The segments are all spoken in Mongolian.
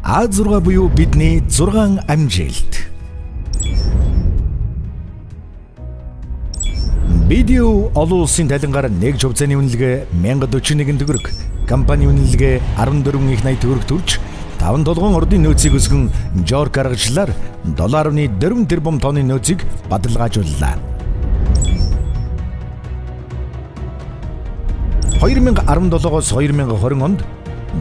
А6 буюу бидний 6 амжилт. Видео олон улсын талингаар нэг хувьцааны үнэлгээ 1041 төгрөг, компани үнэлгээ 14 их 80 төгрөг төрж 5 толгойн ордын нөөцийг өсгөн Жорк аргачлалаар 7.4 тэрбум тонны нөөцийг бадалгаажууллаа. 2017-оос 2020 онд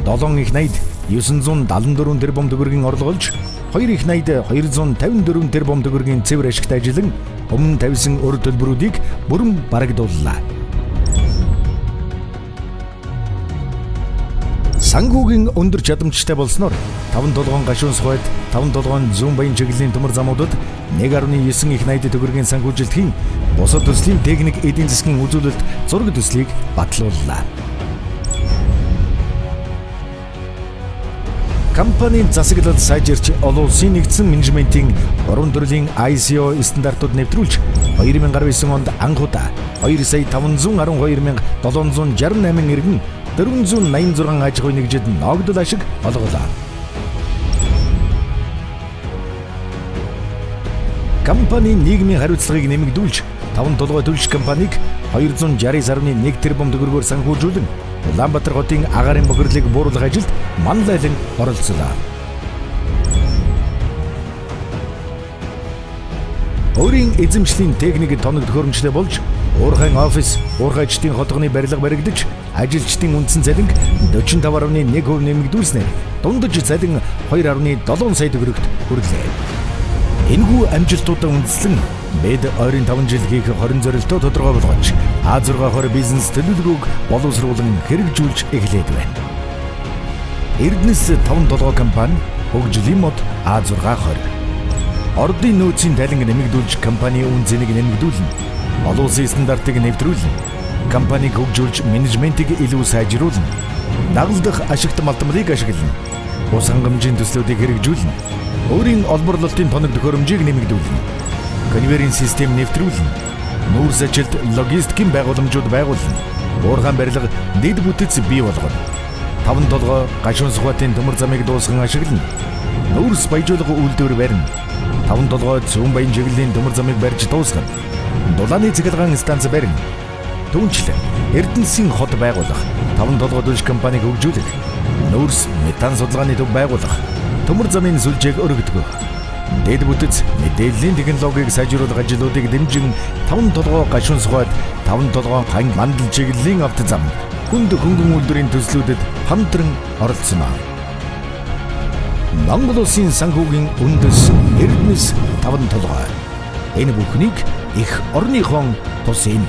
7 их 80 974 тэрбум төгрөгийн орлого олж 2 их 80 254 тэрбум төгрөгийн цэвэр ашигт ажиллан өмнө тавьсан өр төлбөрүүдийг бүрэн барагдууллаа. Санхүүгийн өндөр чадамжтай болсноор 5 толгойн гашуун сухад 5 толгойн зүүн баян чиглэлийн төмөр замуудад 1.9 их 80 төгрөгийн санхүүжилтийн бусад төслийн техник эдийн засгийн үзүүлэлт зураг төслийг батлууллаа. Компанийн засаглал сайжирч олон улсын нэгдсэн менежментийн 3 төрлийн ISO стандартууд нэвтрүүлж 2019 онд анх удаа 2,512,768 иргэн 486 аж ахуй нэгжид ногдол ашиг олголоо. Компанийн нийгмийн хариуцлагыг нэмэгдүүлж 5 толгой төлж компанийг 260.1 тэрбум төгрөгөөр санхүүжүүлэн Улаанбаатар хотын агаарын бохирлыг бууруулах ажилд манлайлан оролцлоо. Өөрийн эзэмшлийн техник тоног төхөөрөмжтэй болж уурхайн офис, уурхай ажлын хотгоны барилга баригдаж, ажилчдын үндсэн цалинг 45.1% нэмэгдүүлснээр дундаж цалин 2.7 сая төгрөгт хүрлээ. Энэхүү амжилтуудаа үндэслэн бид 25 жил хийх 20 зорилтоо тодорхой болгож А6 бизнес төлөвлөгөөг боловсруулан хэрэгжүүлж эхлээд байна. Эрдэнэс 5 толгой компани хөгжлийн мод А6 ордын нөөцийн талинг нэмэгдүүлж компани үн цэнийг нэмэгдүүлнэ. Олон улсын стандартыг нэвтрүүлнэ. Компанийг хөгжүүлж менежментийг илүү сайжруулна. Дагалдах ашигт малтмалыг ашиглана. Ус хангамжийн төслүүдийг хэрэгжүүлнэ. Өөрийн олборлолтын тоног төхөөрөмжийг нэмэгдүүлнэ. Конвейерийн систем нэвтрүүлнэ. Нүүрс ажилд логистикийн байгууламжууд байгуулна. Уурхайн барилга дэд бүтэц бий болгоно. 5 толгой гашуун сухатын төмөр замыг дуусган ашиглана. Нүүрс баяжуулах үйлдвэр барина. 5 толгой зүүн баян чиглэлийн төмөр замыг барьж дуусгана. Дулааны цахилгаан станц барина. Түүнчлэн Эрдэнэсийн хот байгуулах, 5 толгой төлж компанийг хөгжүүлэх, нүүрс метан судалгааны төв байгуулах, төмөр замын сүлжээг өргөдгөх, дэд бүтэц мэдээллийн технологиг сайжруулах ажлуудыг дэмжин 5 толгой гашуун сухад 5 толгой хан мандал чиглэлийн авто зам, хүнд хөнгөн үйлдвэрийн төслүүдэд хамтран оролцсон. Монгол улсын санхүүгийн үндэс Эрдэнэс 5 толгой. Энэ бүхнийг их орныхон тусын